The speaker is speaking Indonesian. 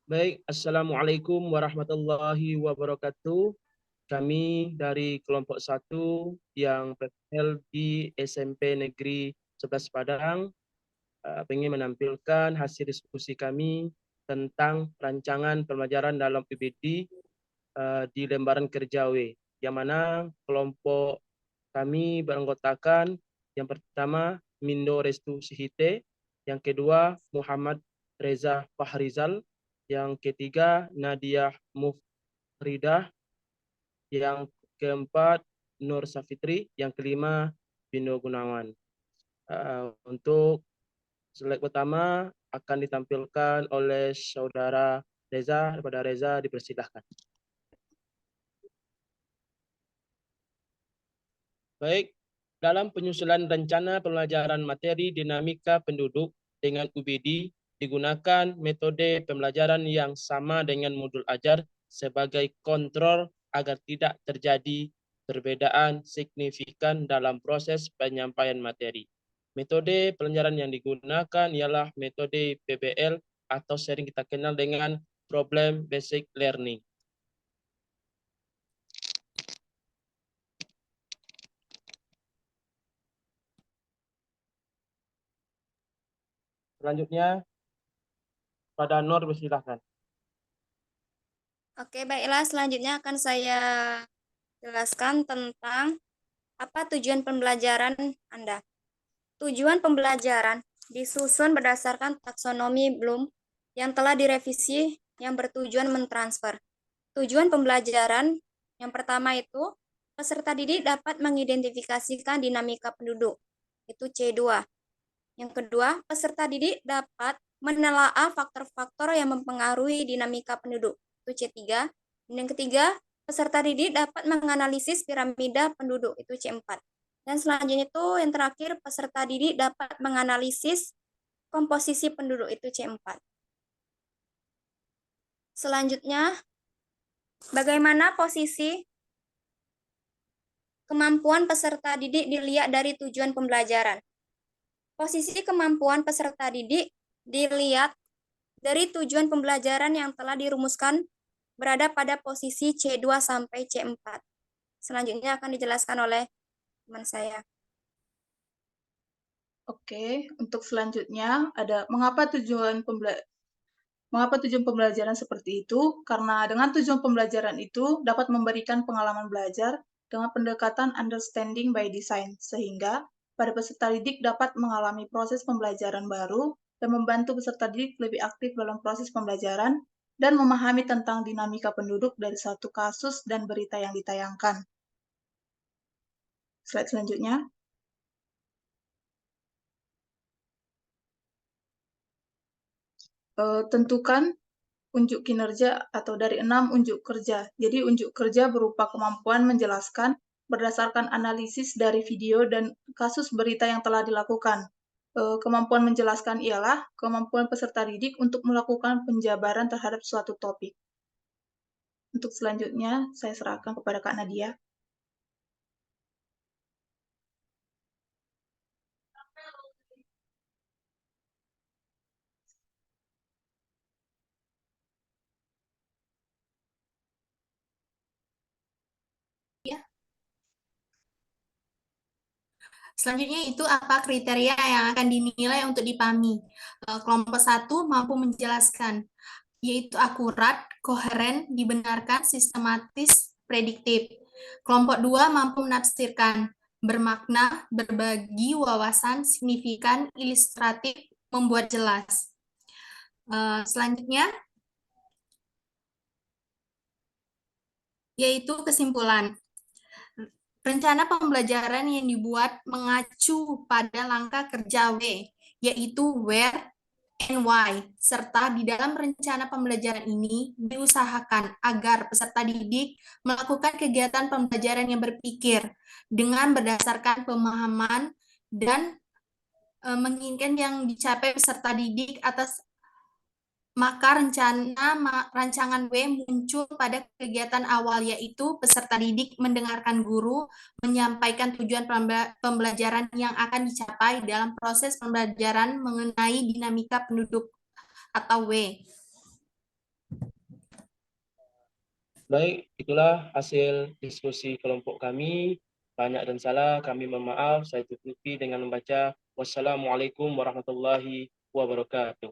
Baik, Assalamualaikum warahmatullahi wabarakatuh. Kami dari kelompok 1 yang PPL di SMP Negeri 11 Padang ingin menampilkan hasil diskusi kami tentang rancangan pembelajaran dalam PBD di lembaran kerja W, yang mana kelompok kami beranggotakan yang pertama Mindo Restu Sihite, yang kedua Muhammad Reza Fahrizal, yang ketiga Nadia Mufridah, yang keempat Nur Safitri, yang kelima Bino Gunawan. Untuk slide pertama akan ditampilkan oleh saudara Reza. Daripada Reza, dipersilahkan. Baik, dalam penyusunan rencana pembelajaran materi dinamika penduduk dengan UBD digunakan metode pembelajaran yang sama dengan modul ajar sebagai kontrol agar tidak terjadi perbedaan signifikan dalam proses penyampaian materi. Metode pembelajaran yang digunakan ialah metode PBL atau sering kita kenal dengan Problem Basic Learning. Selanjutnya, pada Nur, silakan. Oke, baiklah. Selanjutnya akan saya jelaskan tentang apa tujuan pembelajaran Anda. Tujuan pembelajaran disusun berdasarkan taksonomi Bloom yang telah direvisi yang bertujuan mentransfer. Tujuan pembelajaran yang pertama itu, peserta didik dapat mengidentifikasikan dinamika penduduk, itu C2. Yang kedua, peserta didik dapat menelaah faktor-faktor yang mempengaruhi dinamika penduduk, itu C3. Dan yang ketiga, peserta didik dapat menganalisis piramida penduduk, itu C4. Dan selanjutnya itu yang terakhir, peserta didik dapat menganalisis komposisi penduduk, itu C4. Selanjutnya, bagaimana posisi kemampuan peserta didik dilihat dari tujuan pembelajaran. Posisi kemampuan peserta didik dilihat dari tujuan pembelajaran yang telah dirumuskan berada pada posisi C2 sampai C4. Selanjutnya akan dijelaskan oleh teman saya. Oke, untuk selanjutnya ada mengapa tujuan pembelajaran seperti itu? Karena dengan tujuan pembelajaran itu dapat memberikan pengalaman belajar dengan pendekatan understanding by design, sehingga pada peserta didik dapat mengalami proses pembelajaran baru dan membantu peserta didik lebih aktif dalam proses pembelajaran dan memahami tentang dinamika penduduk dari satu kasus dan berita yang ditayangkan. Slide selanjutnya. Tentukan unjuk kinerja atau dari 6 unjuk kerja. Jadi unjuk kerja berupa kemampuan menjelaskan berdasarkan analisis dari video dan kasus berita yang telah dilakukan. Kemampuan menjelaskan ialah kemampuan peserta didik untuk melakukan penjabaran terhadap suatu topik. Untuk selanjutnya, saya serahkan kepada Kak Nadia. Selanjutnya itu apa kriteria yang akan dinilai untuk dipahami. Kelompok 1 mampu menjelaskan, yaitu akurat, koheren, dibenarkan, sistematis, prediktif. Kelompok 2 mampu menafsirkan, bermakna, berbagi wawasan, signifikan, ilustratif, membuat jelas. Selanjutnya, yaitu kesimpulan. Rencana pembelajaran yang dibuat mengacu pada langkah kerja W, yaitu where and why, serta di dalam rencana pembelajaran ini diusahakan agar peserta didik melakukan kegiatan pembelajaran yang berpikir dengan berdasarkan pemahaman dan menginginkan yang dicapai peserta didik atas maka rancangan W muncul pada kegiatan awal, yaitu peserta didik mendengarkan guru, menyampaikan tujuan pembelajaran yang akan dicapai dalam proses pembelajaran mengenai dinamika penduduk atau W. Baik, itulah hasil diskusi kelompok kami. Banyak dan salah, kami mohon maaf. Saya tutupi dengan membaca wassalamualaikum warahmatullahi wabarakatuh.